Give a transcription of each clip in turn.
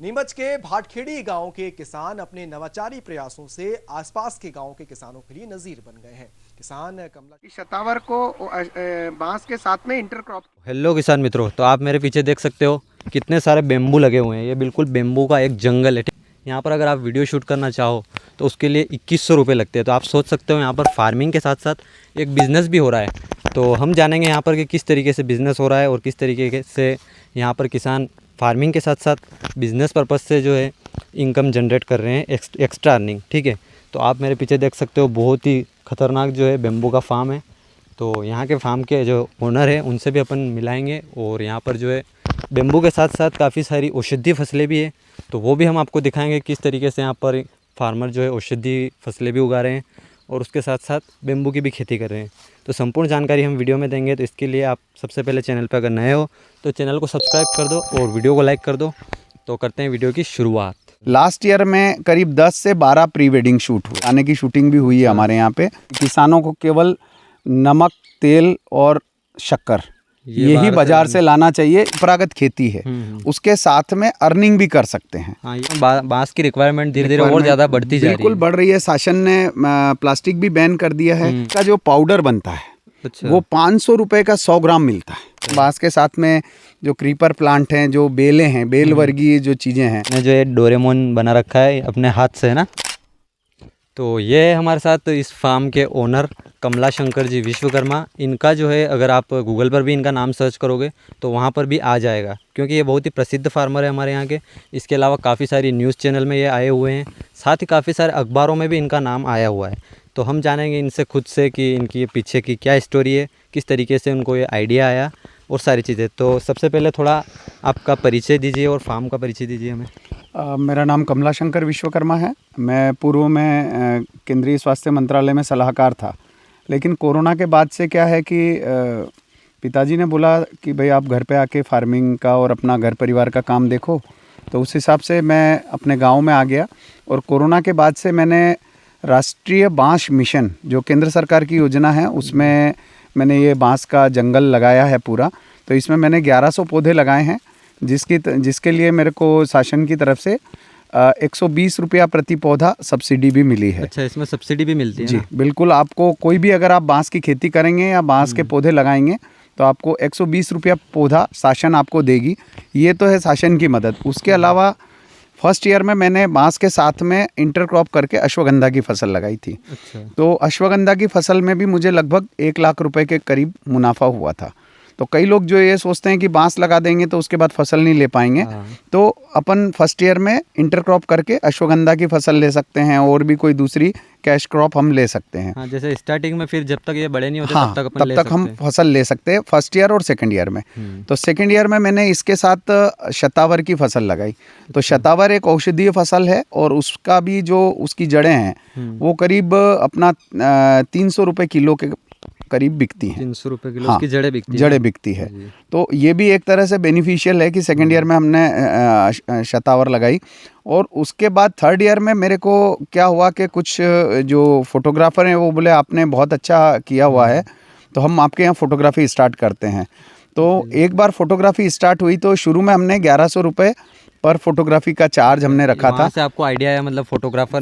नीमच के भाटखेड़ी गांव के किसान अपने नवाचारी प्रयासों से आसपास के गांवों के किसानों के लिए नजीर बन गए हैं। किसान कमला शतावर को बांस के साथ में इंटरक्रॉप। हेलो किसान मित्रों, तो आप मेरे पीछे देख सकते हो कितने सारे बेम्बू लगे हुए हैं। ये बिल्कुल बेम्बू का एक जंगल है। यहाँ पर अगर आप वीडियो शूट करना चाहो तो उसके लिए 2100 रुपये लगते हैं। तो आप सोच सकते हो यहाँ पर फार्मिंग के साथ साथ एक बिज़नेस भी हो रहा है। तो हम जानेंगे यहाँ पर कि किस तरीके से बिज़नेस हो रहा है और किस तरीके से यहाँ पर किसान फार्मिंग के साथ साथ बिज़नेस पर्पज़ से जो है इनकम जनरेट कर रहे हैं, एक्स्ट्रा अर्निंग। ठीक है, तो आप मेरे पीछे देख सकते हो बहुत ही ख़तरनाक जो है बेम्बू का फार्म है। तो यहाँ के फार्म के जो ओनर है उनसे भी अपन मिलाएंगे और यहाँ पर जो है बेम्बू के साथ साथ काफ़ी सारी औषधीय फसलें भी है, तो वो भी हम आपको दिखाएंगे किस तरीके से यहाँ पर फार्मर जो है औषधीय फसलें भी उगा रहे हैं और उसके साथ साथ बेम्बू की भी खेती कर रहे हैं। तो संपूर्ण जानकारी हम वीडियो में देंगे। तो इसके लिए आप सबसे पहले चैनल पर अगर नए हो तो चैनल को सब्सक्राइब कर दो और वीडियो को लाइक कर दो। तो करते हैं वीडियो की शुरुआत। लास्ट ईयर में करीब 10 से 12 प्री वेडिंग शूट हुए, आने की शूटिंग भी हुई है हमारे यहाँ पे। किसानों को केवल नमक, तेल और शक्कर यही बाजार से लाना चाहिए। परंपरागत खेती है, उसके साथ में अर्निंग भी कर सकते हैं। हाँ, ये बांस की रिक्वायरमेंट धीरे धीरे और ज़्यादा बढ़ती जा रही है। बिल्कुल बढ़ रही है। शासन ने प्लास्टिक भी बैन कर दिया है। इसका जो पाउडर बनता है वो 500 रुपए का 100 ग्राम मिलता है। बांस के साथ में जो क्रीपर प्लांट हैं, जो बेलें हैं, बेल वर्गीय जो चीज़ें हैं, जो ये डोरेमोन बना रखा है अपने हाथ से, है ना। तो ये हमारे साथ इस फार्म के ओनर कमला शंकर जी विश्वकर्मा। इनका जो है अगर आप गूगल पर भी इनका नाम सर्च करोगे तो वहाँ पर भी आ जाएगा, क्योंकि ये बहुत ही प्रसिद्ध फार्मर है हमारे यहाँ के। इसके अलावा काफ़ी सारी न्यूज़ चैनल में ये आए हुए हैं, साथ ही काफ़ी सारे अखबारों में भी इनका नाम आया हुआ है। तो हम जानेंगे इनसे खुद से कि इनकी पीछे की क्या स्टोरी है, किस तरीके से उनको ये आइडिया आया और सारी चीज़ें। तो सबसे पहले थोड़ा आपका परिचय दीजिए और फार्म का परिचय दीजिए हमें। मेरा नाम कमला शंकर विश्वकर्मा है। मैं पूर्व में केंद्रीय स्वास्थ्य मंत्रालय में सलाहकार था, लेकिन कोरोना के बाद से क्या है कि पिताजी ने बोला कि भाई आप घर पे आके फार्मिंग का और अपना घर परिवार का काम देखो। तो उस हिसाब से मैं अपने गांव में आ गया और कोरोना के बाद से मैंने राष्ट्रीय बांस मिशन, जो केंद्र सरकार की योजना है, उसमें मैंने ये बांस का जंगल लगाया है पूरा। तो इसमें मैंने 1100 पौधे लगाए हैं, जिसके लिए मेरे को शासन की तरफ से 120 रुपया प्रति पौधा सब्सिडी भी मिली है। अच्छा, इसमें सब्सिडी भी मिलती है जी ना? बिल्कुल। आपको कोई भी अगर आप बांस की खेती करेंगे या बांस के पौधे लगाएंगे तो आपको 120 रुपया पौधा शासन आपको देगी। ये तो है शासन की मदद। उसके अलावा फर्स्ट ईयर में मैंने बांस के साथ में इंटरक्रॉप करके अश्वगंधा की फसल लगाई थी। अच्छा। तो अश्वगंधा की फसल में भी मुझे लगभग 1 लाख रुपए के करीब मुनाफा हुआ था। तो कई लोग जो ये सोचते हैं कि बांस लगा देंगे तो उसके बाद फसल नहीं ले पाएंगे, तो अपन फर्स्ट ईयर में इंटरक्रॉप करके अश्वगंधा की फसल ले सकते हैं और भी कोई दूसरी कैश क्रॉप हम ले सकते हैं। हाँ, जैसे स्टार्टिंग में फिर जब तक ये बड़े नहीं होते हाँ, तब तक हम फसल ले सकते हैं फर्स्ट ईयर और सेकंड ईयर में। तो सेकंड ईयर में मैंने इसके साथ शतावर की फसल लगाई। तो शतावर एक औषधीय फसल है और उसका भी जो उसकी जड़ें हैं वो करीब अपना 300 रुपये किलो के करीब बिकती हैं। 300 रुपये किलो। हाँ, उसकी जड़ें बिकती है। तो ये भी एक तरह से बेनिफिशियल है कि सेकंड ईयर में हमने शतावर लगाई। और उसके बाद थर्ड ईयर में मेरे को क्या हुआ कि कुछ जो फोटोग्राफर हैं वो बोले आपने बहुत अच्छा किया हुआ है, तो हम आपके यहाँ फ़ोटोग्राफी स्टार्ट करते हैं। तो एक बार फोटोग्राफी स्टार्ट हुई तो शुरू में हमने 1100 रुपये पर फोटोग्राफी का चार्ज हमने रखा था। से आपको आइडिया आया, मतलब फोटोग्राफर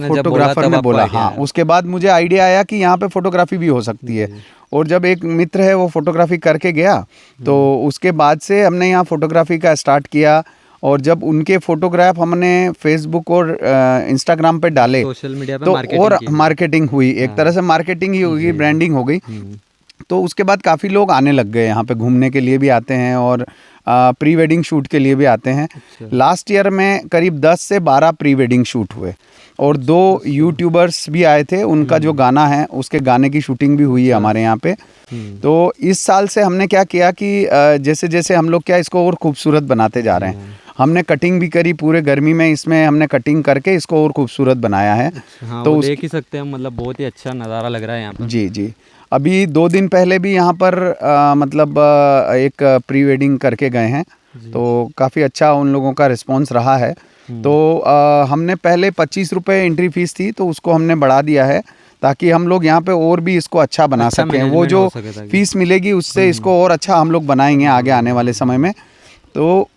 ने बोला हाँ। उसके बाद मुझे आइडिया आया कि यहाँ पे फोटोग्राफी भी हो सकती है। और जब एक मित्र है वो फोटोग्राफी करके गया तो उसके बाद से हमने यहाँ फोटोग्राफी का स्टार्ट किया। और जब उनके फोटोग्राफ हमने फेसबुक और इंस्टाग्राम पे डाले, सोशल मीडिया पे, तो और मार्केटिंग हुई, एक तरह से मार्केटिंग ही होगी, ब्रांडिंग हो गई। तो उसके बाद काफ़ी लोग आने लग गए यहाँ पे, घूमने के लिए भी आते हैं और प्री वेडिंग शूट के लिए भी आते हैं। लास्ट ईयर में करीब 10 से 12 प्री वेडिंग शूट हुए और 2 यूट्यूबर्स भी आए थे। उनका जो गाना है उसके गाने की शूटिंग भी हुई है हमारे यहाँ पे। तो इस साल से हमने क्या किया कि जैसे जैसे हम लोग क्या इसको और खूबसूरत बनाते जा रहे हैं। हमने कटिंग भी करी पूरे गर्मी में, इसमें हमने कटिंग करके इसको और खूबसूरत बनाया है। हाँ, तो देख ही सकते हैं, मतलब बहुत ही अच्छा नज़ारा लग रहा है यहाँ पर। जी जी। अभी 2 दिन पहले भी यहाँ पर एक प्री वेडिंग करके गए हैं, तो काफ़ी अच्छा उन लोगों का रिस्पांस रहा है। तो हमने पहले 25 रुपये एंट्री फीस थी, तो उसको हमने बढ़ा दिया है ताकि हम लोग यहाँ पे और भी इसको अच्छा बना सकें। वो जो फीस मिलेगी उससे इसको और अच्छा हम लोग बनाएंगे आगे आने वाले समय में। तो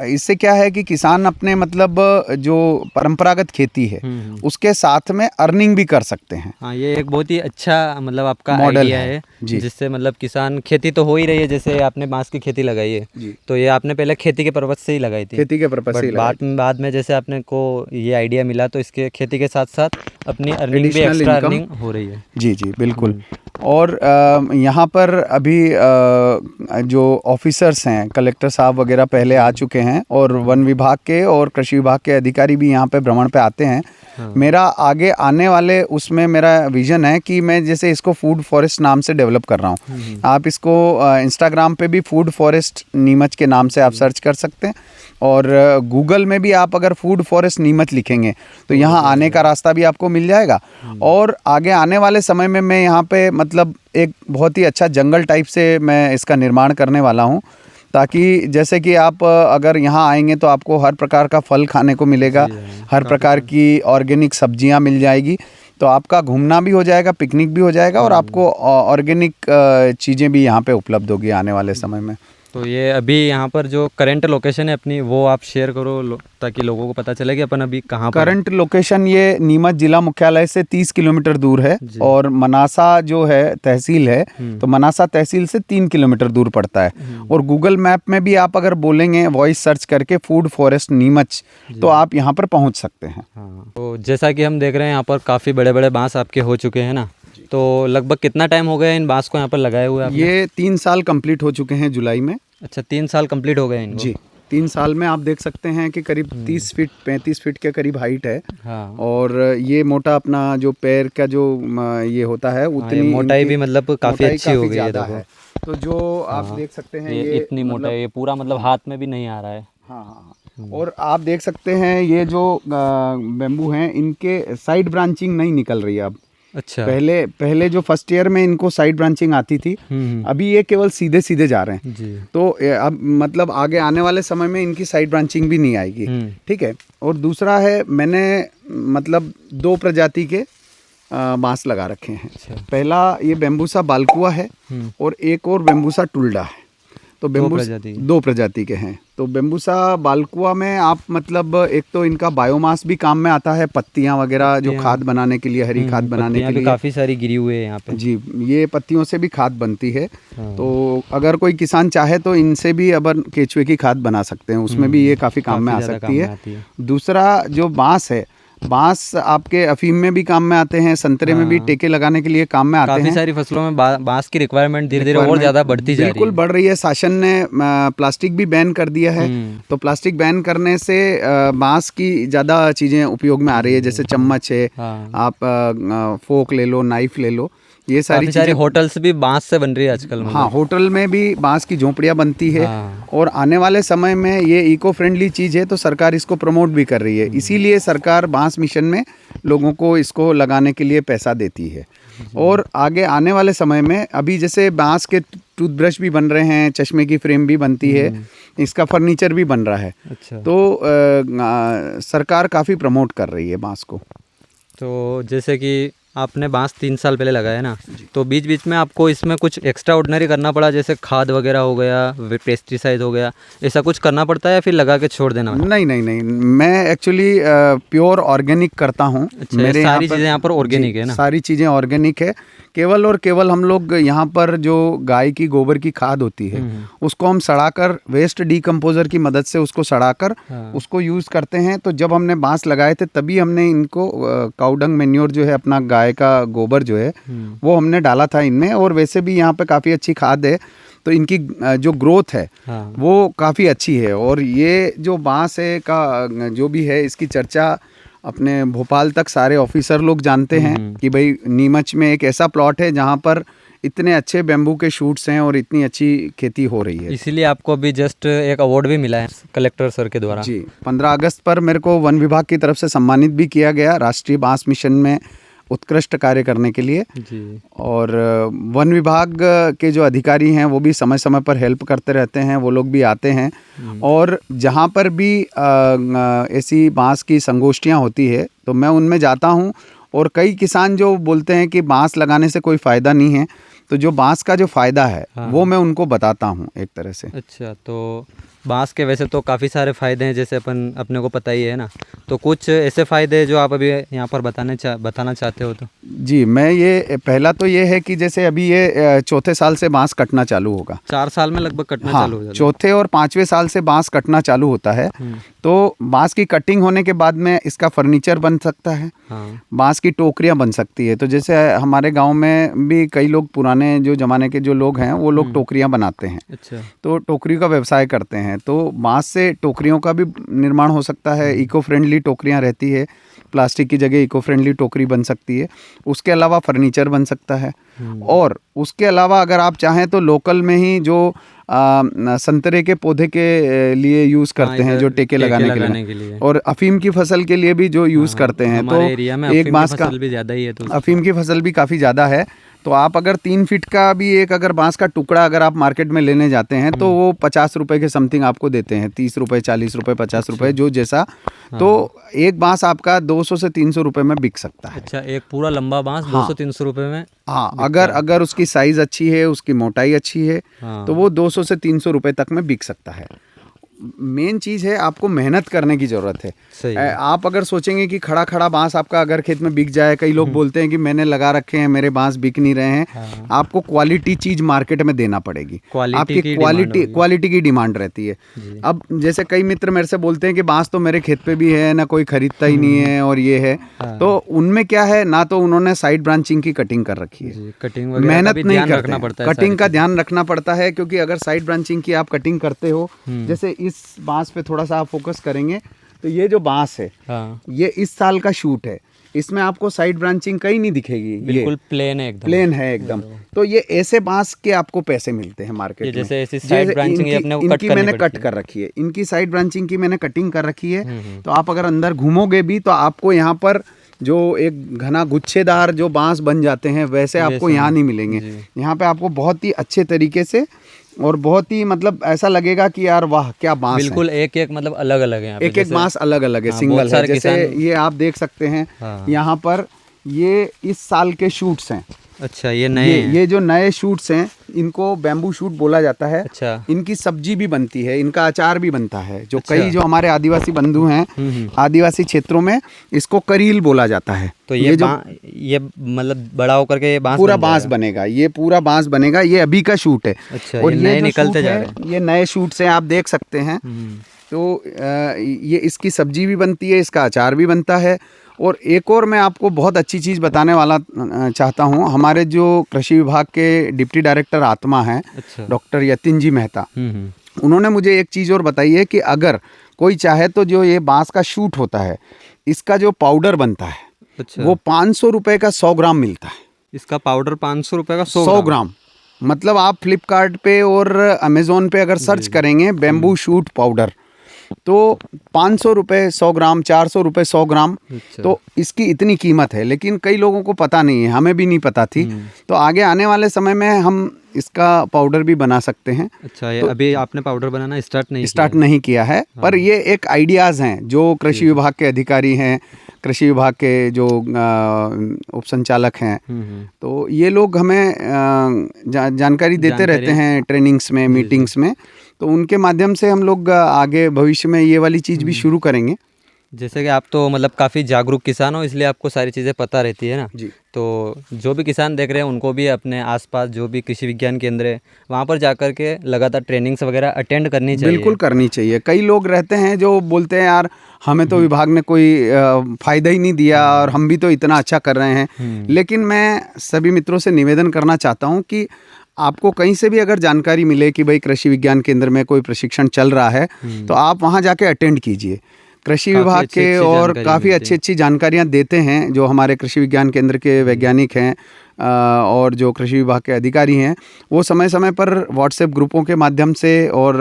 इससे क्या है कि किसान अपने मतलब जो परंपरागत खेती है उसके साथ में अर्निंग भी कर सकते हैं। हाँ, ये एक बहुत ही अच्छा मतलब आपका मॉडल आइडिया है। है जी। जिससे मतलब किसान खेती तो हो ही रही है, जैसे आपने बांस की खेती लगाई है जी। तो ये आपने पहले खेती के पर्पज से ही लगाई थी, खेती के पर्पज से ही लगाई बट बाद में जैसे आपने को ये आइडिया मिला तो इसके खेती के साथ साथ अपनी अर्निंग भी एडिशनल एक्स्ट्रा इनकम अर्निंग हो रही है। जी जी बिल्कुल। और यहाँ पर अभी जो ऑफिसर्स हैं कलेक्टर साहब वगैरह पहले आ चुके हैं और वन विभाग के और कृषि विभाग के अधिकारी भी यहाँ पे भ्रमण पे आते हैं। मेरा आगे आने वाले उसमें मेरा विज़न है कि मैं जैसे इसको फूड फॉरेस्ट नाम से डेवलप कर रहा हूँ। आप इसको इंस्टाग्राम पे भी फूड फॉरेस्ट नीमच के नाम से आप सर्च कर सकते हैं और गूगल में भी आप अगर फूड फॉरेस्ट नीमच लिखेंगे तो यहाँ आने का रास्ता भी आपको मिल जाएगा। और आगे आने वाले समय में मैं यहाँ पे मतलब एक बहुत ही अच्छा जंगल टाइप से मैं इसका निर्माण करने वाला हूँ, ताकि जैसे कि आप अगर यहाँ आएंगे तो आपको हर प्रकार का फल खाने को मिलेगा, हर प्रकार की ऑर्गेनिक सब्जियाँ मिल जाएगी, तो आपका घूमना भी हो जाएगा, पिकनिक भी हो जाएगा और आपको ऑर्गेनिक चीज़ें भी यहाँ पे उपलब्ध होगी आने वाले समय में। तो ये अभी यहाँ पर जो करंट लोकेशन है अपनी वो आप शेयर करो ताकि लोगों को पता चले कि अपन अभी कहाँ पर। करंट लोकेशन ये नीमच जिला मुख्यालय से 30 किलोमीटर दूर है और मनासा जो है तहसील है तो मनासा तहसील से 3 किलोमीटर दूर पड़ता है। और गूगल मैप में भी आप अगर बोलेंगे वॉइस सर्च करके फूड फॉरेस्ट नीमच तो आप यहाँ पर पहुँच सकते हैं। हाँ, तो जैसा कि हम देख रहे हैं यहाँ पर काफ़ी बड़े बड़े बांस आपके हो चुके हैं ना, तो लगभग कितना टाइम हो गया इन बांस को यहाँ पर लगाए हुए आपने? ये 3 साल कंप्लीट हो चुके हैं जुलाई में। अच्छा, 3 साल कंप्लीट हो गए इनको? जी, 3 साल में आप देख सकते हैं कि करीब 30 फीट 35 फीट के करीब हाइट है। हाँ। और ये मोटा अपना जो पैर का जो ये होता है उतनी मोटाई भी मतलब काफ़ी अच्छी हो गई है। तो जो आप देख सकते हैं ये इतनी मोटाई, ये पूरा मतलब हाथ में भी नहीं आ रहा है। हाँ। और आप देख सकते हैं ये जो बेम्बू हैं इनके साइड ब्रांचिंग नहीं निकल रही है अब। अच्छा। पहले जो फर्स्ट ईयर में इनको साइड ब्रांचिंग आती थी, अभी ये केवल सीधे सीधे जा रहे हैं जी। तो अब मतलब आगे आने वाले समय में इनकी साइड ब्रांचिंग भी नहीं आएगी। ठीक है। और दूसरा है मैंने मतलब 2 प्रजाति के बांस लगा रखे हैं। अच्छा। पहला ये बेम्बूसा बालकुआ है और एक और बेम्बूसा टुल्डा है। तो दो प्रजाति के हैं। तो बेम्बूसा बालकुआ में आप मतलब एक तो इनका बायोमास भी काम में आता है, पत्तियां वगैरह जो खाद बनाने के लिए, हरी खाद बनाने के लिए काफ़ी सारी गिरी हुई है यहाँ पे जी। ये पत्तियों से भी खाद बनती है। तो अगर कोई किसान चाहे तो इनसे भी अपन केचुए की खाद बना सकते हैं, उसमें भी ये काफ़ी काम में आ सकती है। दूसरा जो बांस है, बांस आपके अफीम में भी काम में आते हैं, संतरे में भी टेके लगाने के लिए काम में आते हैं। काफ़ी सारी फसलों में बांस की रिक्वायरमेंट धीरे धीरे और ज़्यादा बढ़ती जा रही है। बिल्कुल बढ़ रही है। शासन ने प्लास्टिक भी बैन कर दिया है, तो प्लास्टिक बैन करने से बांस की ज़्यादा चीज़ें उपयोग में आ रही है, जैसे चम्मच है, आप फोक ले लो, नाइफ ले लो, ये सारी होटल्स भी बांस से बन रही है आजकल। हाँ, होटल में भी बांस की झोपड़ियाँ बनती है। और आने वाले समय में ये इको फ्रेंडली चीज़ है तो सरकार इसको प्रमोट भी कर रही है, इसीलिए सरकार बांस मिशन में लोगों को इसको लगाने के लिए पैसा देती है। और आगे आने वाले समय में अभी जैसे बांस के टूथब्रश भी बन रहे हैं, चश्मे की फ्रेम भी बनती है, इसका फर्नीचर भी बन रहा है। अच्छा। तो सरकार काफ़ी प्रमोट कर रही है बांस को। तो जैसे कि आपने बांस 3 साल पहले लगाया ना, तो बीच बीच में आपको इसमें कुछ एक्स्ट्रा ऑर्डिनरी करना पड़ा, जैसे खाद वगैरह हो गया, पेस्टिसाइड हो गया, ऐसा कुछ करना पड़ता है या फिर लगा के छोड़ देना? नहीं, मैं एक्चुअली प्योर ऑर्गेनिक करता हूँ। मेरे सारी चीज़ें यहाँ पर ऑर्गेनिक है ना? सारी चीज़ें ऑर्गेनिक है। केवल और केवल हम लोग यहाँ पर जो गाय की गोबर की खाद होती है उसको हम सड़ाकर, वेस्ट डीकम्पोजर की मदद से उसको सड़ाकर उसको यूज़ करते हैं। तो जब हमने बांस लगाए थे तभी हमने इनको काउडंग मैन्योर जो है, अपना गाय का गोबर जो है वो हमने डाला था इनमें। और वैसे भी यहाँ पे काफ़ी अच्छी खाद है, तो इनकी जो ग्रोथ है वो काफ़ी अच्छी है। और ये जो बांस है का जो भी है, इसकी चर्चा अपने भोपाल तक सारे ऑफिसर लोग जानते हैं कि भाई नीमच में एक ऐसा प्लॉट है जहाँ पर इतने अच्छे बेम्बू के शूट्स हैं और इतनी अच्छी खेती हो रही है। इसीलिए आपको अभी जस्ट एक अवार्ड भी मिला है कलेक्टर सर के द्वारा। जी, 15 अगस्त पर मेरे को वन विभाग की तरफ से सम्मानित भी किया गया, राष्ट्रीय बांस मिशन में उत्कृष्ट कार्य करने के लिए जी। और वन विभाग के जो अधिकारी हैं वो भी समय समय पर हेल्प करते रहते हैं, वो लोग भी आते हैं। और जहाँ पर भी ऐसी बांस की संगोष्ठियाँ होती है तो मैं उनमें जाता हूँ। और कई किसान जो बोलते हैं कि बांस लगाने से कोई फ़ायदा नहीं है, तो जो बांस का जो फ़ायदा है वो मैं उनको बताता हूँ एक तरह से। अच्छा, तो बांस के वैसे तो काफ़ी सारे फ़ायदे हैं, जैसे अपने को पता ही है ना, तो कुछ ऐसे फ़ायदे जो आप अभी यहाँ पर बताना चाहते हो तो। जी, मैं ये पहला तो ये है कि जैसे अभी ये चौथे साल से बांस कटना चालू होगा। 4 साल में लगभग कटना हाँ, चालू हो जाता है। चौथे और 5वें साल से बांस कटना चालू होता है। तो बांस की कटिंग होने के बाद में इसका फर्नीचर बन सकता है, हाँ। बांस की टोकरियां बन सकती है। तो जैसे हमारे गांव में भी कई लोग, पुराने जो ज़माने के जो लोग हैं, वो लोग टोकरियां बनाते हैं। अच्छा। तो टोकरी का व्यवसाय करते हैं। तो बांस से टोकरियों का भी निर्माण हो सकता है। इको फ्रेंडली टोकरियां रहती है, प्लास्टिक की जगह इको फ्रेंडली टोकरी बन सकती है। उसके अलावा फर्नीचर बन सकता है। और उसके अलावा अगर आप चाहें तो लोकल में ही जो संतरे के पौधे के लिए यूज़ करते हैं, जो टेके लगाने के लिए, और अफीम की फसल के लिए भी जो यूज़ करते हैं। तो एरिया में एक बांस का भी ज़्यादा ही है, तो अफीम की फसल भी काफ़ी ज़्यादा है। तो आप अगर 3 फीट का भी एक अगर बांस का टुकड़ा अगर आप मार्केट में लेने जाते हैं तो वो 50 रुपए के समथिंग आपको देते हैं। 30 रुपए, 40 रुपए, 50 रुपए, जो जैसा। तो एक बांस आपका 200 से 300 रुपए में बिक सकता है। अच्छा, एक पूरा लंबा बांस 200-300 रुपए में? हाँ, अगर उसकी साइज़ अच्छी है, उसकी मोटाई अच्छी है, तो वो 200 से 300 रुपए तक में बिक सकता है। मेन चीज़ है, आपको मेहनत करने की ज़रूरत है। सही है। आप अगर सोचेंगे कि खड़ा खड़ा बांस आपका अगर खेत में बिक जाए, कई लोग बोलते हैं कि मैंने लगा रखे हैं, मेरे बांस बिक नहीं रहे हैं। हाँ। आपको क्वालिटी चीज़ मार्केट में देना पड़ेगी। आपकी क्वालिटी क्वालिटी की डिमांड रहती है। अब जैसे कई मित्र मेरे से बोलते हैं कि बांस तो मेरे खेत पे भी है, ना कोई खरीदता ही नहीं है, और ये है। तो उनमें क्या है, ना तो उन्होंने साइड ब्रांचिंग की कटिंग कर रखी है, कटिंग मेहनत नहीं करते। कटिंग का ध्यान रखना पड़ता है, क्योंकि अगर साइड ब्रांचिंग की आप कटिंग करते हो, जैसे इस बांस पे थोड़ा सा आप फोकस करेंगे, तो ये जो बांस है, हाँ। ये इस साल का शूट है। इसमें आपको साइड ब्रांचिंग कहीं नहीं दिखेगी, बिल्कुल प्लेन है, एकदम प्लेन है एकदम। तो ये ऐसे बांस के आपको पैसे मिलते हैं मार्केट में। जैसे ऐसी साइड ब्रांचिंग है, अपने को इनकी मैंने कट कर रखी है, इनकी साइड ब्रांचिंग की मैंने कटिंग कर रखी है। तो आप अगर अंदर घूमोगे भी तो आपको यहाँ पर जो एक घना गुच्छेदार जो बांस बन जाते हैं, वैसे आपको यहाँ नहीं मिलेंगे। यहाँ पे आपको बहुत ही अच्छे तरीके से और बहुत ही मतलब ऐसा लगेगा कि यार वाह क्या बांस है। बिल्कुल एक एक मतलब अलग अलग है, एक एक बांस अलग अलग है, सिंगल है। जैसे ये आप देख सकते हैं, यहाँ पर ये इस साल के शूट्स हैं। अच्छा, ये नए ये जो नए शूट्स हैं, इनको बैम्बू शूट बोला जाता है। अच्छा। इनकी सब्जी भी बनती है, इनका अचार भी बनता है। जो कई जो हमारे आदिवासी बंधु हैं, आदिवासी क्षेत्रों में इसको करील बोला जाता है। तो ये मतलब बड़ा होकर के ये बांस पूरा बांस बनेगा, ये पूरा बांस बनेगा। ये अभी का शूट है। अच्छा, और ये नए निकलते जा रहे हैं, ये नए शूट्स हैं, आप देख सकते हैं। तो ये इसकी सब्जी भी बनती है, इसका अचार भी बनता है। और एक और मैं आपको बहुत अच्छी चीज़ बताने वाला चाहता हूँ। हमारे जो कृषि विभाग के डिप्टी डायरेक्टर आत्मा हैं, डॉक्टर यतिन जी मेहता, उन्होंने मुझे एक चीज़ और बताई है कि अगर कोई चाहे तो जो ये बांस का शूट होता है, इसका जो पाउडर बनता है, वो 500 रुपये का 100 ग्राम मिलता है। इसका पाउडर 500 रुपये का 100 ग्राम। मतलब आप फ्लिपकार्ट पे और अमेज़ोन पे अगर सर्च करेंगे बैम्बू शूट पाउडर, तो 500 रुपये 100 ग्राम, 400 रुपये 100 ग्राम। तो इसकी इतनी कीमत है, लेकिन कई लोगों को पता नहीं है, हमें भी नहीं पता थी। तो आगे आने वाले समय में हम इसका पाउडर भी बना सकते हैं। अच्छा, ये तो अभी आपने पाउडर बनाना स्टार्ट नहीं किया है। पर ये एक आइडियाज़ हैं जो कृषि विभाग के अधिकारी हैं, कृषि विभाग के जो उप संचालक हैं, तो ये लोग हमें जानकारी देते रहते हैं ट्रेनिंग्स में, मीटिंग्स में। तो उनके माध्यम से हम लोग आगे भविष्य में ये वाली चीज़ भी शुरू करेंगे। जैसे कि आप तो मतलब काफ़ी जागरूक किसान हो, इसलिए आपको सारी चीज़ें पता रहती है ना जी। तो जो भी किसान देख रहे हैं उनको भी अपने आसपास जो भी कृषि विज्ञान केंद्र है, वहाँ पर जाकर के लगातार ट्रेनिंग्स वगैरह अटेंड करनी चाहिए। बिल्कुल करनी चाहिए। कई लोग रहते हैं जो बोलते हैं यार हमें तो विभाग ने कोई फ़ायदा ही नहीं दिया और हम भी तो इतना अच्छा कर रहे हैं। लेकिन मैं सभी मित्रों से निवेदन करना चाहता हूँ कि आपको कहीं से भी अगर जानकारी मिले कि भाई कृषि विज्ञान केंद्र में कोई प्रशिक्षण चल रहा है, तो आप वहाँ जाके अटेंड कीजिए। कृषि विभाग के और काफ़ी अच्छी अच्छी जानकारियाँ देते हैं जो हमारे कृषि विज्ञान केंद्र के वैज्ञानिक हैं और जो कृषि विभाग के अधिकारी हैं। वो समय समय पर व्हाट्सएप ग्रुपों के माध्यम से और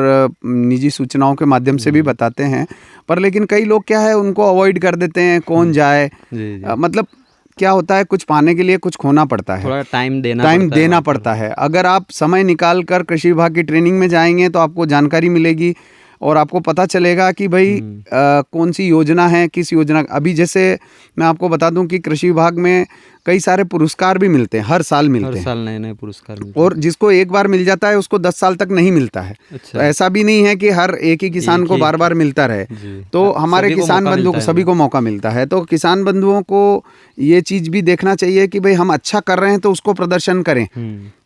निजी सूचनाओं के माध्यम से भी बताते हैं। पर लेकिन कई लोग क्या है, उनको अवॉइड कर देते हैं, कौन जाए। मतलब क्या होता है, कुछ पाने के लिए कुछ खोना पड़ता है, थोड़ा टाइम देना पड़ता है। अगर आप समय निकाल कर कृषि विभाग की ट्रेनिंग में जाएंगे तो आपको जानकारी मिलेगी और आपको पता चलेगा कि भाई कौन सी योजना है, किस योजना। अभी जैसे मैं आपको बता दूं कि कृषि विभाग में कई सारे पुरस्कार भी मिलते हैं, हर साल मिलते हर हैं। साल नए नए पुरस्कार मिलते हैं। और जिसको एक बार मिल जाता है उसको 10 साल तक नहीं मिलता है। अच्छा। तो ऐसा भी नहीं है कि हर एक ही किसान को बार बार मिलता रहे। जी। तो हमारे सभी को किसान मौका बंधु मिलता को है सभी को मौका मिलता है। तो किसान बंधुओं को ये चीज़ भी देखना चाहिए कि भाई हम अच्छा कर रहे हैं तो उसको प्रदर्शन करें,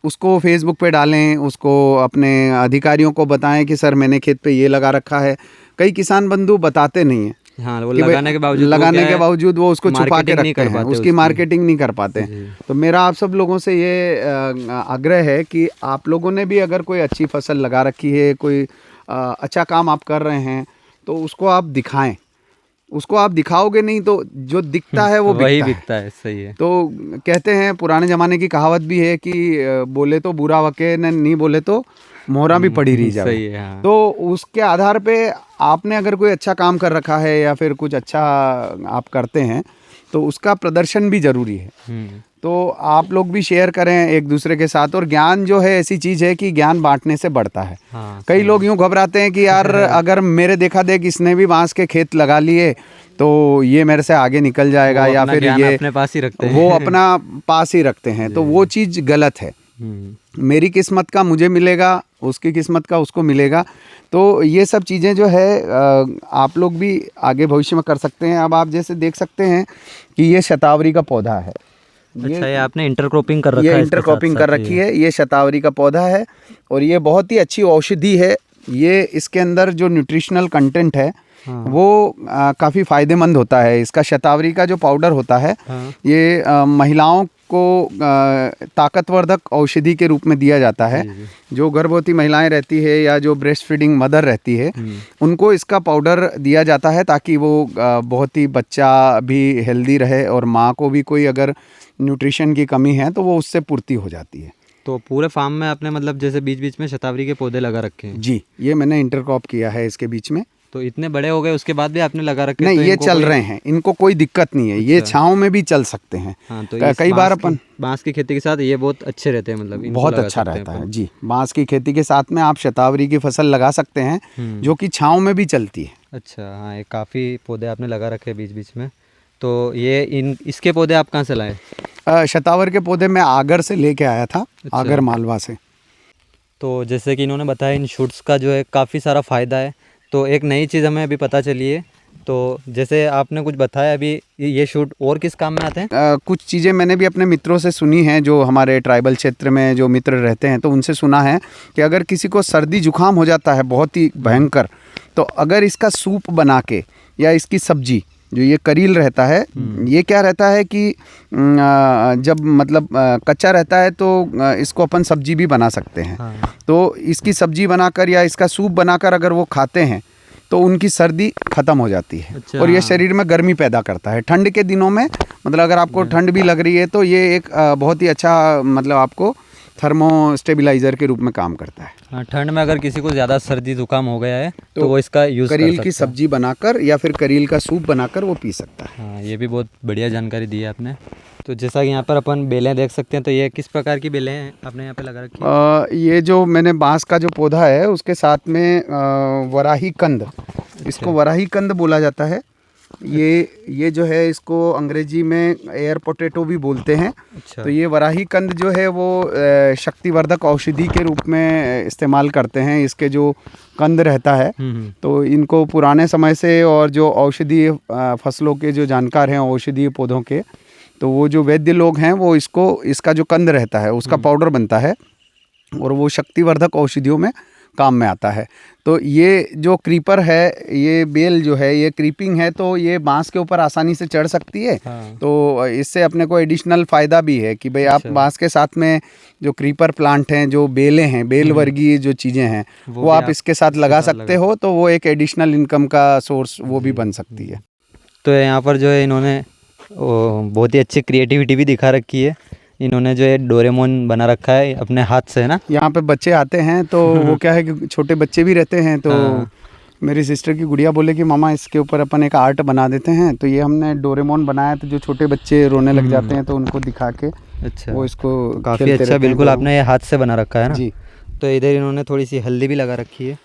उसको फेसबुक पे डालें, उसको अपने अधिकारियों को बताएं कि सर मैंने खेत पे ये लगा रखा है। कई किसान बंधु बताते नहीं हैं। हाँ, वो कि भाई लगाने के बावजूद वो उसको छुपा के रखते हैं, उसकी मार्केटिंग नहीं कर पाते हैं। तो मेरा आप सब लोगों से ये आग्रह है कि आप लोगों ने भी अगर कोई अच्छी फसल लगा रखी है, कोई अच्छा काम आप कर रहे हैं, तो उसको आप दिखाएं। उसको आप दिखाओगे नहीं तो जो दिखता है वो वही बिकता बिकता है। सही है। तो कहते हैं, पुराने ज़माने की कहावत भी है कि बोले तो बुरा वके न, नहीं बोले तो मोहरा भी पड़ी रही जाए। सही है। हाँ। तो उसके आधार पे आपने अगर कोई अच्छा काम कर रखा है या फिर कुछ अच्छा आप करते हैं तो उसका प्रदर्शन भी ज़रूरी है। तो आप लोग भी शेयर करें एक दूसरे के साथ। और ज्ञान जो है ऐसी चीज़ है कि ज्ञान बांटने से बढ़ता है। हाँ, कई लोग यूँ घबराते हैं कि यार अगर मेरे देखा देख इसने भी बांस के खेत लगा लिए तो ये मेरे से आगे निकल जाएगा, या फिर ये अपने पास ही रखते हैं। वो अपना पास ही रखते हैं। तो वो चीज़ गलत है। मेरी किस्मत का मुझे मिलेगा, उसकी किस्मत का उसको मिलेगा। तो ये सब चीज़ें जो है आप लोग भी आगे भविष्य में कर सकते हैं। अब आप जैसे देख सकते हैं कि ये शतावरी का पौधा है। अच्छा, ये आपने इंटरक्रॉपिंग कर रखा है? ये इंटरक्रॉपिंग कर रखी है। ये शतावरी का पौधा है और ये बहुत ही अच्छी औषधि है। ये इसके अंदर जो न्यूट्रिशनल कंटेंट है वो काफ़ी फ़ायदेमंद होता है। इसका शतावरी का जो पाउडर होता है ये महिलाओं को ताकतवर्धक औषधि के रूप में दिया जाता है। जो गर्भवती महिलाएं रहती है या जो ब्रेस्ट फीडिंग मदर रहती है उनको इसका पाउडर दिया जाता है ताकि वो बहुत ही बच्चा भी हेल्दी रहे और माँ को भी कोई अगर न्यूट्रिशन की कमी है तो वो उससे पूर्ति हो जाती है। तो पूरे फार्म में आपने मतलब जैसे बीच बीच में शतावरी के पौधे लगा रखे हैं? जी, ये मैंने इंटरक्रॉप किया है इसके बीच में। तो इतने बड़े हो गए उसके बाद भी आपने लगा रखे? नहीं, तो ये चल रहे हैं, इनको कोई दिक्कत नहीं है। ये छाँव में भी चल सकते हैं। हाँ, तो कई बार अपन बांस की खेती के साथ ये बहुत अच्छे रहते हैं, मतलब बहुत अच्छा रहता है जी। बांस की खेती के साथ में आप शतावरी की फसल लगा सकते हैं जो कि छाँव में भी चलती है। अच्छा, हाँ, ये काफ़ी पौधे आपने लगा रखे हैं बीच बीच में। तो ये इसके पौधे आप कहाँ से लाए? शतावर के पौधे मैं आगर से लेके आया था। अच्छा। आगर मालवा से। तो जैसे कि इन्होंने बताया इन शूट्स का जो है काफ़ी सारा फ़ायदा है। तो एक नई चीज़ हमें अभी पता चली है। तो जैसे आपने कुछ बताया अभी, ये शूट और किस काम में आते हैं? कुछ चीज़ें मैंने भी अपने मित्रों से सुनी हैं, जो हमारे ट्राइबल क्षेत्र में जो मित्र रहते हैं, तो उनसे सुना है कि अगर किसी को सर्दी जुकाम हो जाता है बहुत ही भयंकर, तो अगर इसका सूप बना के या इसकी सब्जी जो ये करील रहता है, ये क्या रहता है कि जब मतलब कच्चा रहता है तो इसको अपन सब्जी भी बना सकते हैं। हाँ। तो इसकी सब्जी बनाकर या इसका सूप बनाकर अगर वो खाते हैं तो उनकी सर्दी ख़त्म हो जाती है। अच्छा। और ये शरीर में गर्मी पैदा करता है ठंड के दिनों में। मतलब अगर आपको ठंड भी लग रही है तो ये एक बहुत ही अच्छा मतलब आपको थर्मो स्टेबलाइज़र के रूप में काम करता है। हाँ, ठंड में अगर किसी को ज़्यादा सर्दी जुकाम हो गया है तो वो इसका यूज़ कर करील सकता की सब्जी बनाकर या फिर करील का सूप बनाकर वो पी सकता है। हाँ, ये भी बहुत बढ़िया जानकारी दी है आपने। तो जैसा कि यहाँ पर अपन बेलें देख सकते हैं, तो ये किस प्रकार की बेलें हैं आपने यहाँ पे लगा रखी है? ये जो मैंने बांस का जो पौधा है उसके साथ में वराही कंद, इसको वराही कंद बोला जाता है। ये जो है इसको अंग्रेजी में एयर पोटैटो भी बोलते हैं। अच्छा। तो ये वराही कंद जो है वो शक्तिवर्धक औषधि के रूप में इस्तेमाल करते हैं। इसके जो कंद रहता है तो इनको पुराने समय से, और जो औषधीय फसलों के जो जानकार हैं औषधीय पौधों के, तो वो जो वैद्य लोग हैं वो इसका जो कंद रहता है उसका पाउडर बनता है और वो शक्तिवर्धक औषधियों में काम में आता है। तो ये जो क्रीपर है, ये बेल जो है ये क्रीपिंग है, तो ये बांस के ऊपर आसानी से चढ़ सकती है। हाँ। तो इससे अपने को एडिशनल फ़ायदा भी है कि भाई आप बांस के साथ में जो क्रीपर प्लांट हैं, जो बेलें हैं, बेल वर्गीय जो चीज़ें हैं वो आप इसके साथ लगा सकते हो। तो वो एक एडिशनल इनकम का सोर्स वो भी बन सकती है। तो यहाँ पर जो है इन्होंने बहुत ही अच्छी क्रिएटिविटी भी दिखा रखी है। इन्होंने जो है डोरेमोन बना रखा है अपने हाथ से, है ना? यहाँ पे बच्चे आते हैं तो वो क्या है कि छोटे बच्चे भी रहते हैं। तो मेरी सिस्टर की गुड़िया बोले कि मामा इसके ऊपर अपन एक आर्ट बना देते हैं। तो ये हमने डोरेमोन बनाया, तो जो छोटे बच्चे रोने लग जाते हैं तो उनको दिखा के अच्छा, वो इसको काफ़ी अच्छा, बिल्कुल आपने ये हाथ से बना रखा है ना जी। तो इधर इन्होंने थोड़ी सी हल्दी भी लगा रखी है।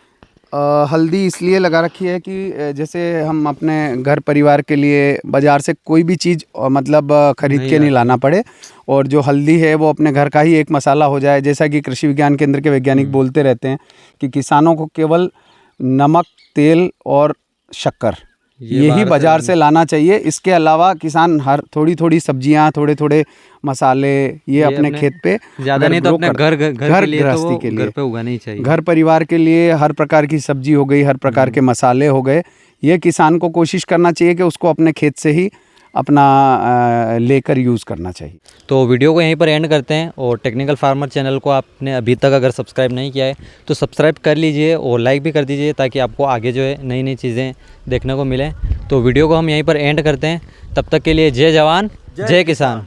हल्दी इसलिए लगा रखी है कि जैसे हम अपने घर परिवार के लिए बाज़ार से कोई भी चीज़ मतलब खरीद के नहीं लाना पड़े, और जो हल्दी है वो अपने घर का ही एक मसाला हो जाए। जैसा कि कृषि विज्ञान केंद्र के वैज्ञानिक बोलते रहते हैं कि किसानों को केवल नमक, तेल और शक्कर यही बाज़ार से लाना चाहिए। इसके अलावा किसान हर थोड़ी थोड़ी सब्जियां, थोड़े थोड़े मसाले ये अपने खेत पे ज़्यादा नहीं तो अपने घर के लिए, तो वो के लिए घर पे उगाना ही चाहिए। घर परिवार के लिए हर प्रकार की सब्जी हो गई, हर प्रकार के मसाले हो गए, ये किसान को कोशिश करना चाहिए कि उसको अपने खेत से ही अपना लेकर यूज़ करना चाहिए। तो वीडियो को यहीं पर एंड करते हैं, और टेक्निकल फार्मर चैनल को आपने अभी तक अगर सब्सक्राइब नहीं किया है तो सब्सक्राइब कर लीजिए और लाइक भी कर दीजिए, ताकि आपको आगे जो है नई नई चीज़ें देखने को मिलें। तो वीडियो को हम यहीं पर एंड करते हैं। तब तक के लिए जय जवान जय किसान।